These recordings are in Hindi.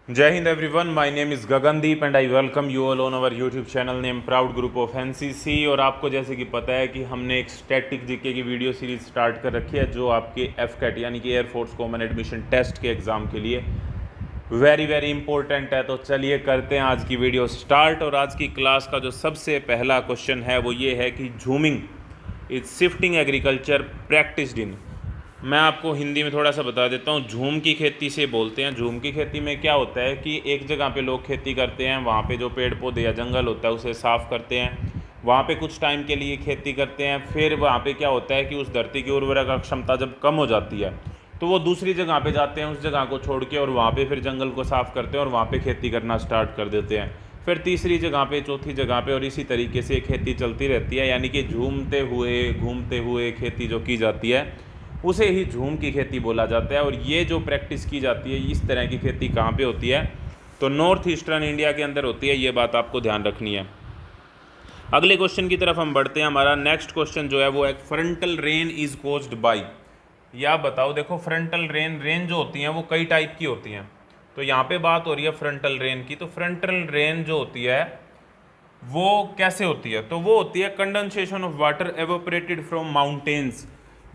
जय Hind everyone, my name is Gagandeep and I welcome you all on our YouTube channel name proud group of NCC. और आपको जैसे कि पता है कि हमने एक स्टैटिक जीके की वीडियो सीरीज स्टार्ट कर रखी है जो आपके एफकैट यानी कि एयरफोर्स कॉमन एडमिशन टेस्ट के एग्ज़ाम के लिए वेरी इंपॉर्टेंट है। तो चलिए करते हैं आज की वीडियो स्टार्ट। और आज की क्लास का जो सबसे पहला क्वेश्चन है वो ये है कि jhuming is shifting agriculture practised in. मैं आपको हिंदी में थोड़ा सा बता देता हूँ। झूम की खेती से बोलते हैं। झूम की खेती में क्या होता है कि एक जगह पे लोग खेती करते हैं, वहाँ पे जो पेड़ पौधे या जंगल होता है उसे साफ़ करते हैं, वहाँ पे कुछ टाइम के लिए खेती करते हैं। फिर वहाँ पे क्या होता है कि उस धरती की उर्वरक क्षमता जब कम हो जाती है तो वो दूसरी जगह पे जाते हैं, उस जगह को छोड़ के, और वहाँ पे फिर जंगल को साफ़ करते हैं और वहाँ पे खेती करना स्टार्ट कर देते हैं। फिर तीसरी जगह पे, चौथी जगह पे, और इसी तरीके से खेती चलती रहती है। यानी कि झूमते हुए घूमते हुए खेती जो की जाती है उसे ही झूम की खेती बोला जाता है। और ये जो प्रैक्टिस की जाती है, इस तरह की खेती कहाँ पे होती है? तो नॉर्थ ईस्टर्न इंडिया के अंदर होती है। ये बात आपको ध्यान रखनी है। अगले क्वेश्चन की तरफ हम बढ़ते हैं। हमारा नेक्स्ट क्वेश्चन जो है वो एक frontal rain is caused by. या बताओ, देखो फ्रंटल रेन जो होती हैं वो कई टाइप की होती हैं। तो यहाँ पे बात हो रही है फ्रंटल रेन की। तो फ्रंटल रेन जो होती है वो कैसे होती है? तो वो होती है condensation of water evaporated from mountains.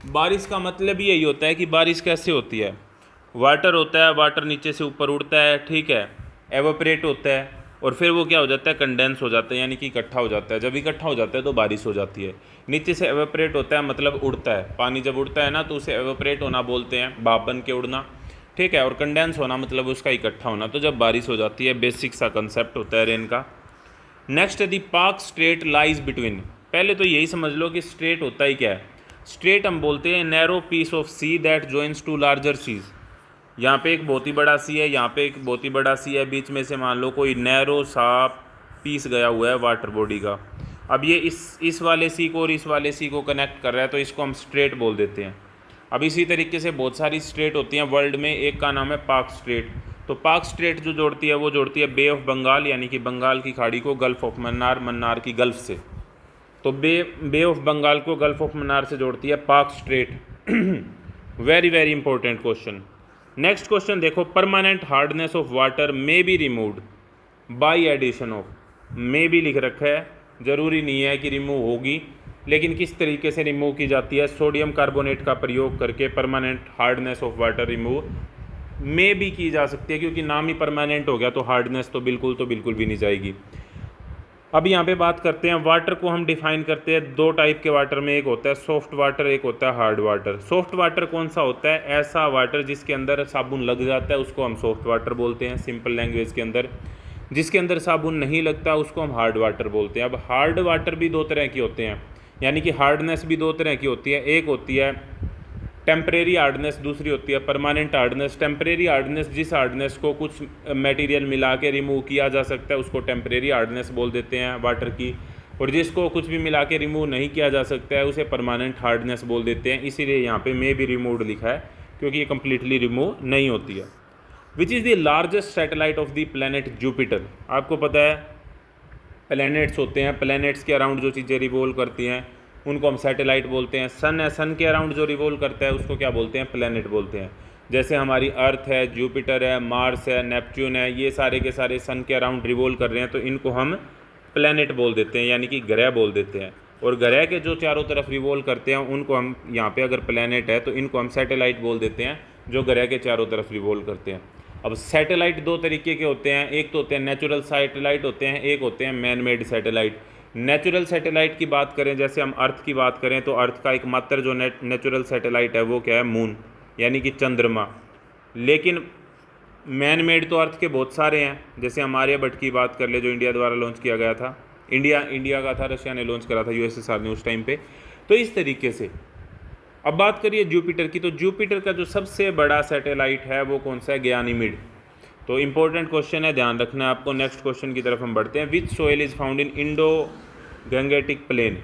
बारिश का मतलब ही यही होता है कि बारिश कैसे होती है। वाटर होता है, वाटर नीचे से ऊपर उड़ता है, ठीक है, एवोपरेट होता है, और फिर वो क्या हो जाता है? कंडेंस हो जाता है, यानी कि इकट्ठा हो जाता है। जब इकट्ठा हो जाता है तो बारिश हो जाती है। नीचे से एवोपरेट होता है मतलब उड़ता है। पानी जब उड़ता है ना तो उसे एवोपरेट होना बोलते हैं, भाप बन के उड़ना, ठीक है। और कंडेंस होना मतलब उसका इकट्ठा होना। तो जब बारिश हो जाती है, बेसिक सा कंसेप्ट होता है रेन का। नेक्स्ट दी पाक स्ट्रेट लाइज बिटवीन। पहले तो यही समझ लो कि स्ट्रेट होता ही क्या है। स्ट्रेट हम बोलते हैं narrow piece of sea that joins two larger seas. यहाँ पे एक बहुत ही बड़ा सी है, यहाँ पे एक बहुत ही बड़ा सी है, बीच में से मान लो कोई नैरो सा पीस गया हुआ है वाटर बॉडी का। अब ये इस वाले सी को और इस वाले सी को कनेक्ट कर रहा है, तो इसको हम स्ट्रेट बोल देते हैं। अब इसी तरीके से बहुत सारी स्ट्रेट होती हैं वर्ल्ड में। एक का नाम है पाक स्ट्रेट। तो पाक स्ट्रेट जो जोड़ती है वो जोड़ती है बे ऑफ बंगाल यानी कि बंगाल की खाड़ी को गल्फ ऑफ मन्नार, मन्नार की गल्फ से। तो बे ऑफ बंगाल को गल्फ ऑफ मन्नार से जोड़ती है Palk strait. Very important question. Next question देखो, permanent hardness of water may be removed by addition of. May be लिख रखा है, ज़रूरी नहीं है कि रिमूव होगी, लेकिन किस तरीके से रिमूव की जाती है? सोडियम कार्बोनेट का प्रयोग करके permanent hardness of water remove में भी की जा सकती है, क्योंकि नाम ही परमानेंट हो गया तो हार्डनेस तो बिल्कुल भी नहीं जाएगी। अब यहाँ पे बात करते हैं, वाटर को हम डिफाइन करते हैं दो टाइप के वाटर में। एक होता है सॉफ्ट वाटर, एक होता है हार्ड वाटर। सॉफ्ट वाटर कौन सा होता है? ऐसा वाटर जिसके अंदर साबुन लग जाता है उसको हम सॉफ्ट वाटर बोलते हैं सिंपल लैंग्वेज के अंदर। जिसके अंदर साबुन नहीं लगता उसको हम हार्ड वाटर बोलते हैं। अब हार्ड वाटर भी दो तरह के होते हैं, यानी कि हार्डनेस भी दो तरह की होती है। एक होती है टेम्परेरी हार्डनेस, दूसरी होती है परमानेंट हार्डनेस। टेम्परेरी हार्डनेस जिस हार्डनेस को कुछ मटेरियल मिला के रिमूव किया जा सकता है उसको टेम्परेरी हार्डनेस बोल देते हैं वाटर की। और जिसको कुछ भी मिला के रिमूव नहीं किया जा सकता है उसे परमानेंट हार्डनेस बोल देते हैं। इसीलिए यहाँ पे मे बी रिमूव्ड लिखा है, क्योंकि ये कम्प्लीटली रिमूव नहीं होती है। Which is the largest satellite of the planet Jupiter. आपको पता है प्लैनेट्स होते हैं, प्लैनेट्स के अराउंड जो चीज़ें रिवॉल्व करती हैं उनको हम सैटेलाइट बोलते हैं। सन है, सन के अराउंड जो रिवॉल्व करता है उसको क्या बोलते हैं? प्लैनेट बोलते हैं। जैसे हमारी अर्थ है, जुपिटर है, मार्स है, नेपच्यून है, ये सारे के सारे सन के अराउंड रिवॉल्व कर रहे हैं, तो इनको हम प्लैनेट बोल देते हैं, यानी कि ग्रह बोल देते हैं। और ग्रह के जो चारों तरफ रिवॉल्व करते हैं उनको हम, यहाँ पे अगर प्लैनेट है तो इनको हम सैटेलाइट बोल देते हैं, जो ग्रह के चारों तरफ रिवॉल्व करते हैं। अब सैटेलाइट दो तरीके के होते हैं, एक तो होते हैं नेचुरल सैटेलाइट होते हैं, एक होते हैं man made satellite. Natural satellite की बात करें, जैसे हम अर्थ की बात करें, तो अर्थ का एकमात्र जो नेचुरल सैटेलाइट है वो क्या है? मून, यानी कि चंद्रमा। लेकिन मैन मेड तो अर्थ के बहुत सारे हैं। जैसे हम आर्यभट्ट की बात कर ले, जो इंडिया द्वारा लॉन्च किया गया था। इंडिया का था, रशिया ने लॉन्च करा था, यूएसएसआर ने उस टाइम पे। तो इस तरीके से अब बात करिए जुपिटर की। तो जुपिटर का जो सबसे बड़ा सैटेलाइट है वो कौन सा है? गयानीमिड। तो इंपॉर्टेंट क्वेश्चन है, ध्यान रखना है आपको। नेक्स्ट क्वेश्चन की तरफ हम बढ़ते हैं। Which soil is found in Indo Gangetic plain.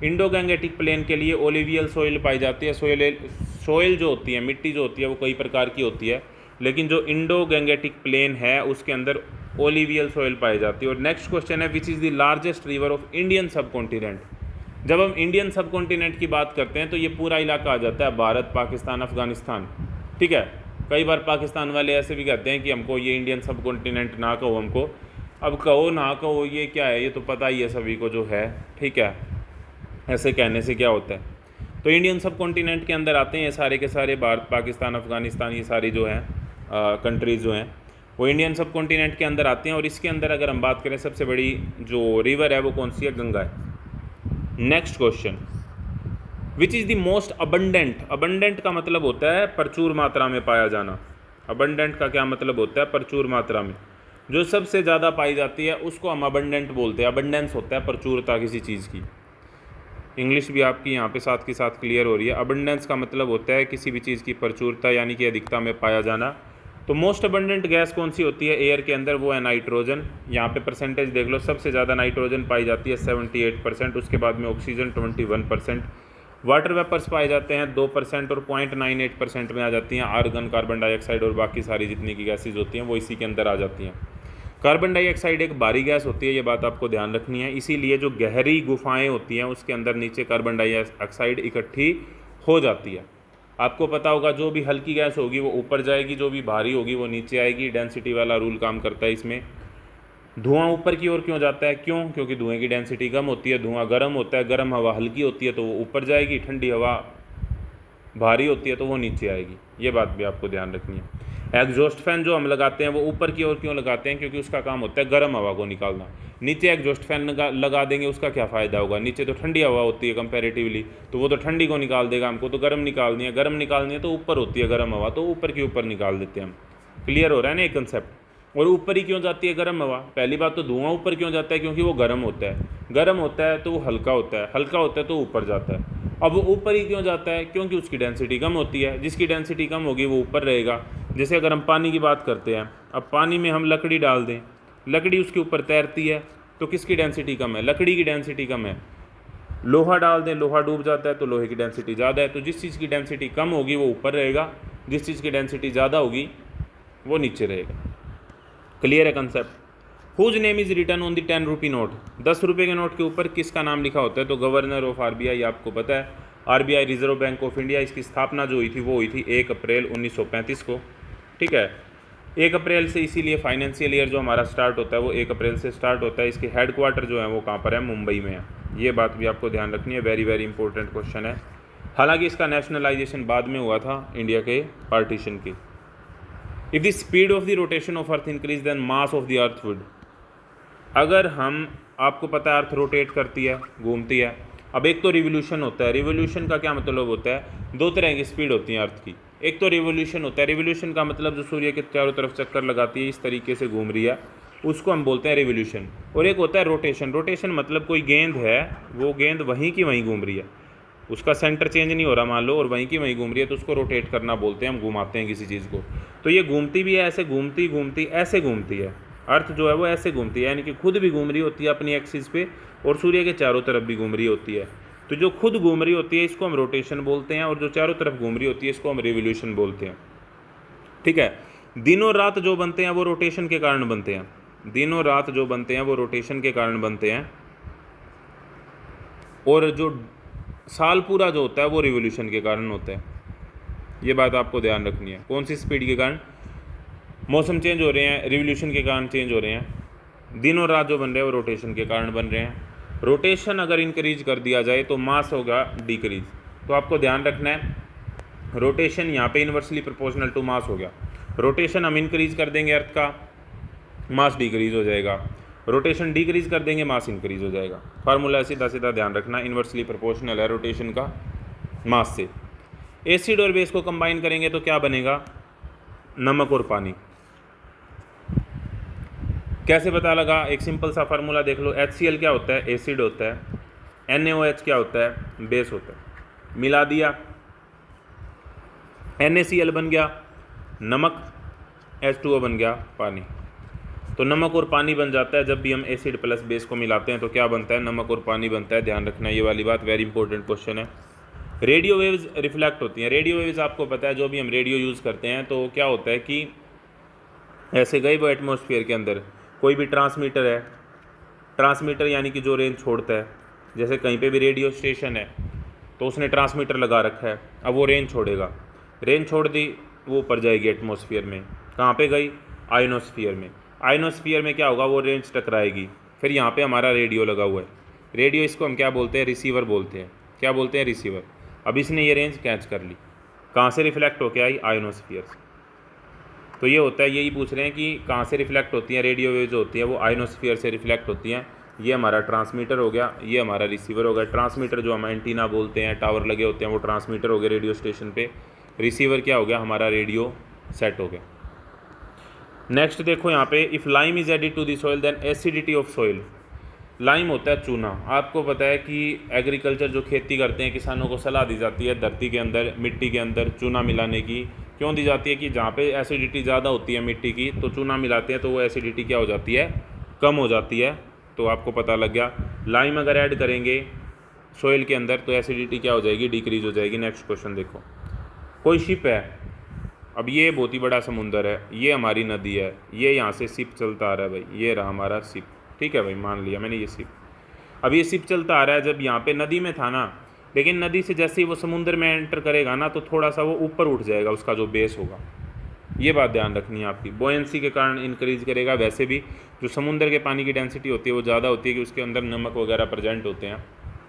Indo Gangetic plain के लिए ओलिवियल सोइल पाई जाती है। सोइल जो होती है, मिट्टी जो होती है, वो कई प्रकार की होती है, लेकिन जो इंडो गैंगेटिक प्लेन है उसके अंदर ओलिवियल सोइल पाई जाती है। और नेक्स्ट क्वेश्चन है, which is the largest river of Indian सब कॉन्टिनेंट। जब हम इंडियन सब कॉन्टिनेंट की बात करते हैं तो ये पूरा इलाका आ जाता है, भारत, पाकिस्तान, अफगानिस्तान, ठीक है। कई बार पाकिस्तान वाले ऐसे भी कहते हैं कि हमको ये इंडियन सब कॉन्टिनेंट ना कहो हमको, अब कहो ना कहो ये क्या है, ये तो पता ही है सभी को जो है, ठीक है, ऐसे कहने से क्या होता है। तो इंडियन सब कॉन्टिनेंट के अंदर आते हैं ये सारे के सारे, भारत, पाकिस्तान, अफ़गानिस्तान, ये सारी जो हैं कंट्रीज़ जो हैं वो इंडियन सब कॉन्टिनेंट के अंदर आते हैं। और इसके अंदर अगर हम बात करें सबसे बड़ी जो रिवर है वो कौन सी है, गंगा है। Next question, which is the most abundant. Abundant का मतलब होता है प्रचुर मात्रा में पाया जाना। अबंडेंट का क्या मतलब होता है, प्रचुर मात्रा में, जो सबसे ज़्यादा पाई जाती है उसको हम अबंडेंट बोलते हैं। अबंडेंस होता है प्रचुरता किसी चीज़ की। इंग्लिश भी आपकी यहाँ पे साथ के साथ क्लियर हो रही है। अबंडेंस का मतलब होता है किसी भी चीज़ की प्रचुरता यानी कि अधिकता में पाया जाना। तो मोस्ट अबंडेंट गैस कौन सी होती है एयर के अंदर, वो है नाइट्रोजन। यहाँ पे परसेंटेज देख लो, सबसे ज़्यादा नाइट्रोजन पाई जाती है 78%, उसके बाद में ऑक्सीजन 21%, वाटर वेपर्स पाए जाते हैं 2% और 0.98% में आ जाती हैं आर्गन, कार्बन डाइऑक्साइड और बाकी सारी जितनी की गैसेज होती हैं वो इसी के अंदर आ जाती हैं। कार्बन डाइऑक्साइड एक भारी गैस होती है, ये बात आपको ध्यान रखनी है, इसीलिए जो गहरी गुफाएं होती हैं उसके अंदर नीचे कार्बन डाइऑक्साइड इकट्ठी हो जाती है। आपको पता होगा जो भी हल्की गैस होगी वो ऊपर जाएगी, जो भी भारी होगी वो नीचे आएगी। डेंसिटी वाला रूल काम करता है इसमें। धुआं ऊपर की ओर क्यों जाता है, क्यों, क्योंकि धुएं की डेंसिटी कम होती है, धुआं गर्म होता है, गर्म हवा हल्की होती है तो वो ऊपर जाएगी, ठंडी हवा भारी होती है तो वो नीचे आएगी। ये बात भी आपको ध्यान रखनी है। एग्जॉस्ट फैन जो हम लगाते हैं वो ऊपर की ओर क्यों लगाते हैं, क्योंकि उसका काम होता है गर्म हवा को निकालना। नीचे एग्जॉस्ट फैन लगा देंगे उसका क्या फ़ायदा होगा, नीचे तो ठंडी हवा होती है कंपैरेटिवली, तो वो तो ठंडी को निकाल देगा, हमको तो गर्म निकालनी है। गर्म निकालनी है तो ऊपर होती है गर्म हवा, तो ऊपर के ऊपर निकाल देते हैं हम। क्लियर हो रहा है ना ये कंसेप्ट। और ऊपर ही क्यों जाती है गर्म हवा, पहली बात तो धुआं ऊपर क्यों जाता है, क्योंकि वो गर्म होता है, गर्म होता है तो वो हल्का होता है, हल्का होता है तो ऊपर जाता है। अब वो ऊपर ही क्यों जाता है, क्योंकि उसकी डेंसिटी कम होती है, जिसकी डेंसिटी कम होगी वो ऊपर रहेगा। जैसे अगर हम पानी की बात करते हैं, अब पानी में हम लकड़ी डाल दें, लकड़ी उसके ऊपर तैरती है तो किसकी डेंसिटी कम है, लकड़ी की डेंसिटी कम है। लोहा डाल दें, लोहा डूब जाता है तो लोहे की डेंसिटी ज़्यादा है। तो जिस चीज़ की डेंसिटी कम होगी वो ऊपर रहेगा, जिस चीज़ की डेंसिटी ज़्यादा होगी वो नीचे रहेगा। क्लियर है concept. Whose name is written on the 10 rupee note. 10 रुपये के नोट के ऊपर किसका नाम लिखा होता है, तो गवर्नर ऑफ आरबीआई। आपको पता है RBI reserve bank of India, इसकी स्थापना जो हुई थी वो हुई थी 1 अप्रैल 1935 को, ठीक है। 1 अप्रैल से, इसीलिए फाइनेंशियल ईयर जो हमारा स्टार्ट होता है वो 1 अप्रैल से स्टार्ट होता है। इसके हेडक्वार्टर जो है वो कहाँ पर है, मुंबई में है। ये बात भी आपको ध्यान रखनी है, वेरी वेरी इंपॉर्टेंट क्वेश्चन है। हालांकि इसका नेशनलाइजेशन बाद में हुआ था इंडिया के पार्टीशन के। If the speed of the rotation of earth increase then mass of the earth would. अगर हम, आपको पता है अर्थ रोटेट करती है, घूमती है। अब एक तो रिवोल्यूशन होता है, रिवोल्यूशन का क्या मतलब होता है, दो तरह की स्पीड होती है अर्थ की। एक तो रिवोल्यूशन होता है, रिवोल्यूशन का मतलब जो सूर्य के चारों तरफ चक्कर लगाती है, इस तरीके से घूम रही है, उसको हम बोलते हैं रिवोल्यूशन। और एक होता है रोटेशन। रोटेशन मतलब कोई गेंद है, वो गेंद वहीं की वहीं घूम रही है, उसका सेंटर चेंज नहीं हो रहा मान लो, और वहीं की वहीं घूम रही है, तो उसको रोटेट करना बोलते हैं, हम घुमाते हैं किसी चीज़ को। तो ये घूमती भी है, ऐसे घूमती घूमती ऐसे घूमती है, अर्थ जो है वो ऐसे घूमती है, यानी कि खुद भी घूम रही होती है अपनी एक्सिस पे और सूर्य के चारों तरफ भी घूम रही होती है। तो जो खुद घूम रही होती है इसको हम रोटेशन बोलते हैं, और जो चारों तरफ घूम रही होती है इसको हम रिवोल्यूशन बोलते हैं, ठीक है। दिनों रात जो बनते हैं वो रोटेशन के कारण बनते हैं, दिनों रात जो बनते हैं वो रोटेशन के कारण बनते हैं, और जो साल पूरा जो होता है वो रिवोल्यूशन के कारण होता है। ये बात आपको ध्यान रखनी है। कौन सी स्पीड के कारण मौसम चेंज हो रहे हैं, रिवोल्यूशन के कारण चेंज हो रहे हैं। दिन और रात जो बन रहे हैं वो रोटेशन के कारण बन रहे हैं। रोटेशन अगर इंक्रीज कर दिया जाए तो मास होगा डिक्रीज। तो आपको ध्यान रखना है, रोटेशन यहाँ पे इन्वर्सली प्रोपोर्शनल टू मास हो गया। रोटेशन हम इंक्रीज कर देंगे अर्थ का, मास डिक्रीज हो जाएगा। रोटेशन डिक्रीज कर देंगे, मास इंक्रीज हो जाएगा। फार्मूला सीधा सीधा ध्यान रखना, इन्वर्सली प्रोपोर्शनल है रोटेशन का मास से। एसिड और बेस को कंबाइन करेंगे तो क्या बनेगा, नमक और पानी। कैसे पता लगा, एक सिंपल सा फार्मूला देख लो। HCl क्या होता है, एसिड होता है। NaOH क्या होता है, बेस होता है। मिला दिया, NaCl बन गया नमक, H2O बन गया पानी। तो नमक और पानी बन जाता है जब भी हम एसिड प्लस बेस को मिलाते हैं, तो क्या बनता है, नमक और पानी बनता है। ध्यान रखना ये वाली बात, वेरी इंपॉर्टेंट क्वेश्चन है। रेडियो वेव्स रिफ्लेक्ट होती हैं। रेडियो वेव्स आपको पता है, जो भी हम रेडियो यूज़ करते हैं तो क्या होता है कि ऐसे गए वो एटमॉस्फेयर के अंदर, कोई भी ट्रांसमीटर है, ट्रांसमीटर यानी कि जो रेंज छोड़ता है, जैसे कहीं पे भी रेडियो स्टेशन है तो उसने ट्रांसमीटर लगा रखा है, अब वो रेंज छोड़ेगा, रेंज छोड़ दी वो ऊपर जाएगी एटमॉस्फेयर में। कहाँ पे गई? आयनोस्फीयर में। आयनोस्फीयर में क्या होगा? वो रेंज टकराएगी। फिर यहाँ पे हमारा रेडियो लगा हुआ है। रेडियो, इसको हम क्या बोलते हैं? रिसीवर बोलते हैं। क्या बोलते हैं? रिसीवर। अब इसने ये रेंज कैच कर ली, कहाँ से रिफ्लेक्ट होके आई? आयनोस्फीयर से। तो ये होता है, यही पूछ रहे हैं कि कहाँ से रिफ्लेक्ट होती हैं रेडियो वेव जो होती है, वो आयनोस्फीयर से रिफ्लेक्ट होती हैं। ये हमारा ट्रांसमीटर हो गया, ये हमारा रिसीवर हो गया। ट्रांसमीटर जो हम एंटीना बोलते हैं, टावर लगे होते हैं, वो ट्रांसमीटर हो गए रेडियो स्टेशन पे। रिसीवर क्या हो गया? हमारा रेडियो सेट हो गया। नेक्स्ट देखो यहाँ पे, if lime is added to the soil then acidity of soil. Lime होता है चूना। आपको पता है कि एग्रीकल्चर जो खेती करते हैं, किसानों को सलाह दी जाती है धरती के अंदर, मिट्टी के अंदर चूना मिलाने की। क्यों दी जाती है? कि जहाँ पे एसिडिटी ज़्यादा होती है मिट्टी की, तो चूना मिलाते हैं तो वो एसिडिटी क्या हो जाती है? कम हो जाती है। तो आपको पता लग गया। लाइम अगर ऐड करेंगे सोइल के अंदर तो एसिडिटी क्या हो जाएगी? डिक्रीज हो जाएगी। नेक्स्ट क्वेश्चन देखो, कोई शिप है। अब ये बहुत ही बड़ा समुंदर है, ये हमारी नदी है, ये यहाँ से शिप चलता आ रहा है भाई, ये रहा हमारा शिप। ठीक है भाई, मान लिया मैंने ये शिप। अब ये शिप चलता आ रहा है, जब यहाँ पे नदी में था ना, लेकिन नदी से जैसे ही वो समुंदर में एंटर करेगा ना, तो थोड़ा सा वो ऊपर उठ जाएगा, उसका जो बेस होगा। ये बात ध्यान रखनी है आपकी। बोयंसी के कारण इंक्रीज करेगा। वैसे भी जो समुंदर के पानी की डेंसिटी होती है वो ज़्यादा होती है कि उसके अंदर नमक वगैरह प्रेजेंट होते हैं।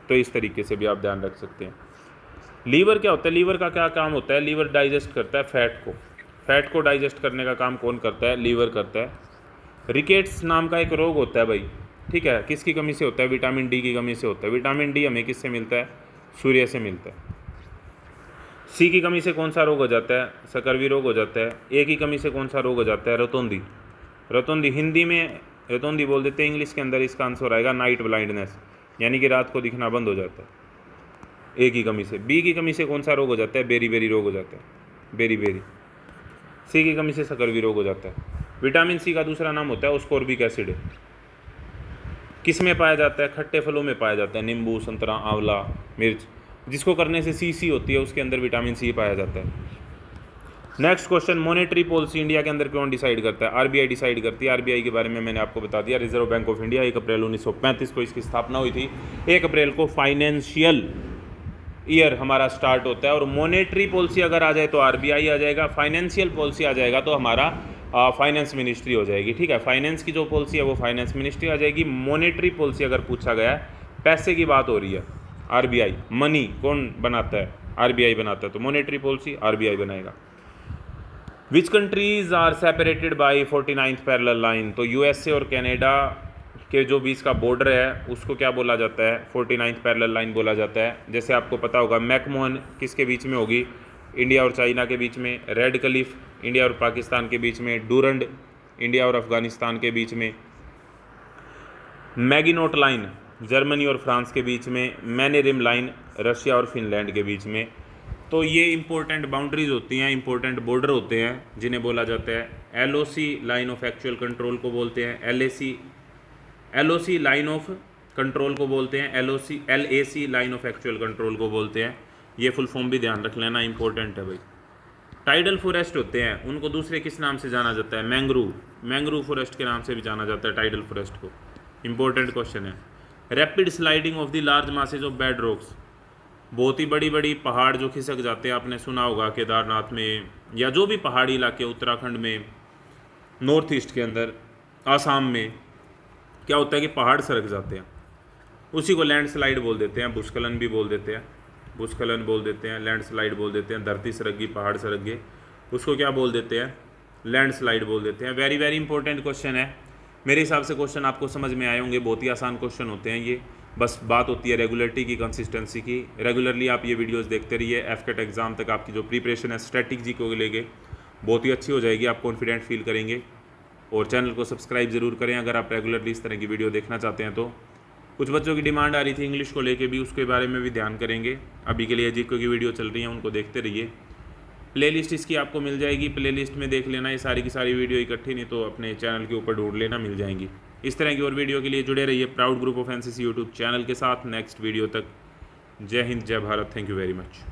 तो इस तरीके से भी आप ध्यान रख सकते हैं। लीवर क्या होता है? लीवर का क्या काम होता है? लीवर डाइजेस्ट करता है फैट को। फैट को डाइजेस्ट करने का काम कौन करता है? लीवर करता है। रिकेट्स नाम का एक रोग होता है भाई, ठीक है, किसकी कमी से होता है? विटामिन डी की कमी से होता है। विटामिन डी हमें किससे मिलता है? सूर्य से मिलता है। सी की कमी से कौन सा रोग हो जाता है? सकरवी रोग हो जाता है। ए की कमी से कौन सा रोग हो जाता है? रतौंधी। रतौंधी हिंदी में रतौंधी बोल देते हैं, इंग्लिश के अंदर इसका आंसर आएगा नाइट ब्लाइंडनेस, यानी कि रात को दिखना बंद हो जाता है ए की कमी से। बी की कमी से कौन सा रोग हो जाता है? बेरी बेरी रोग हो जाता है, बेरी बेरी। सी की कमी से सकरवी रोग हो जाता है। विटामिन सी का दूसरा नाम होता है ओस्कोर्बिक एसिड। किस में पाया जाता है? खट्टे फलों में पाया जाता है, नींबू, संतरा, आंवला, मिर्च। जिसको करने से सी होती है, उसके अंदर विटामिन सी पाया जाता है। Next question, monetary policy India के अंदर कौन डिसाइड करता है? आरबीआई डिसाइड करती है। आरबीआई के बारे में मैंने आपको बता दिया। रिजर्व बैंक ऑफ इंडिया 1 अप्रैल 1935 को इसकी स्थापना हुई थी। 1 अप्रैल को फाइनेंशियल ईयर हमारा स्टार्ट होता है। और मॉनेटरी पॉलिसी अगर आ जाए तो आरबीआई आ जाएगा, फाइनेंशियल पॉलिसी आ जाएगा तो हमारा फाइनेंस मिनिस्ट्री हो जाएगी। ठीक है, फाइनेंस की जो पॉलिसी है वो फाइनेंस मिनिस्ट्री आ जाएगी। मॉनेटरी पॉलिसी अगर पूछा गया है, पैसे की बात हो रही है, आरबीआई। मनी कौन बनाता है? आरबीआई बनाता है। तो मॉनेटरी पॉलिसी आरबीआई बनाएगा। Which countries are separated by 49th parallel line? तो यूएसए और कनाडा के जो बीच का बॉर्डर है उसको क्या बोला जाता है? 49th पैरेलल लाइन बोला जाता है। जैसे आपको पता होगा, मैकमोहन किसके बीच में होगी? इंडिया और चाइना के बीच में। रेड क्लिफ इंडिया और पाकिस्तान के बीच में। डूरंड इंडिया और अफगानिस्तान के बीच में। मैगिनोट लाइन जर्मनी और फ्रांस के बीच में। मैनेरिम लाइन रशिया और फिनलैंड के बीच में। तो ये इंपॉर्टेंट बाउंड्रीज होती हैं, इंपॉर्टेंट बॉर्डर होते हैं, जिन्हें बोला जाता है LOC line of actual control को बोलते हैं। एलओसी लाइन ऑफ कंट्रोल को बोलते हैं। LAC line of actual control को बोलते हैं। ये फुल फॉर्म भी ध्यान रख लेना, इंपॉर्टेंट है भाई। टाइडल फॉरेस्ट होते हैं, उनको दूसरे किस नाम से जाना जाता है? मैंग्रोव फॉरेस्ट के नाम से भी जाना जाता है टाइडल फॉरेस्ट को। इंपॉर्टेंट क्वेश्चन है। Rapid sliding of the large masses of bed rocks, बहुत ही बड़ी बड़ी पहाड़ जो खिसक जाते हैं, आपने सुना होगा केदारनाथ में, या जो भी पहाड़ी इलाके उत्तराखंड में, नॉर्थ ईस्ट के अंदर, आसाम में क्या होता है कि पहाड़ सरक जाते हैं, उसी को लैंडस्लाइड बोल देते हैं। भूस्खलन भी बोल देते हैं, भूस्खलन बोल देते हैं, लैंडस्लाइड बोल देते हैं। धरती सरक गई, पहाड़ सरक गए, उसको क्या बोल देते हैं? लैंडस्लाइड बोल देते हैं। वेरी वेरी इंपॉर्टेंट क्वेश्चन है। मेरे हिसाब से क्वेश्चन आपको समझ में आए होंगे, बहुत ही आसान क्वेश्चन होते हैं ये। बस बात होती है रेगुलरिटी की, कंसिस्टेंसी की। रेगुलरली आप ये वीडियोस देखते रहिए। एफकेट एग्जाम तक आपकी जो प्रिपरेशन है स्टैटिक जी को लेके बहुत ही अच्छी हो जाएगी, आप कॉन्फिडेंट फील करेंगे। और चैनल को सब्सक्राइब ज़रूर करें अगर आप रेगुलरली इस तरह की वीडियो देखना चाहते हैं। तो कुछ बच्चों की डिमांड आ रही थी इंग्लिश को लेके भी, उसके बारे में भी ध्यान करेंगे। अभी के लिए जीके की वीडियो चल रही है, उनको देखते रहिए। प्लेलिस्ट इसकी आपको मिल जाएगी, प्लेलिस्ट में देख लेना ये सारी की सारी वीडियो इकट्ठी, नहीं तो अपने चैनल के ऊपर ढूंढ लेना, मिल जाएंगी। इस तरह की और वीडियो के लिए जुड़े रहिए proud group of NCC YouTube channel के साथ। नेक्स्ट वीडियो तक जय हिंद, जय Bharat. Thank you very much.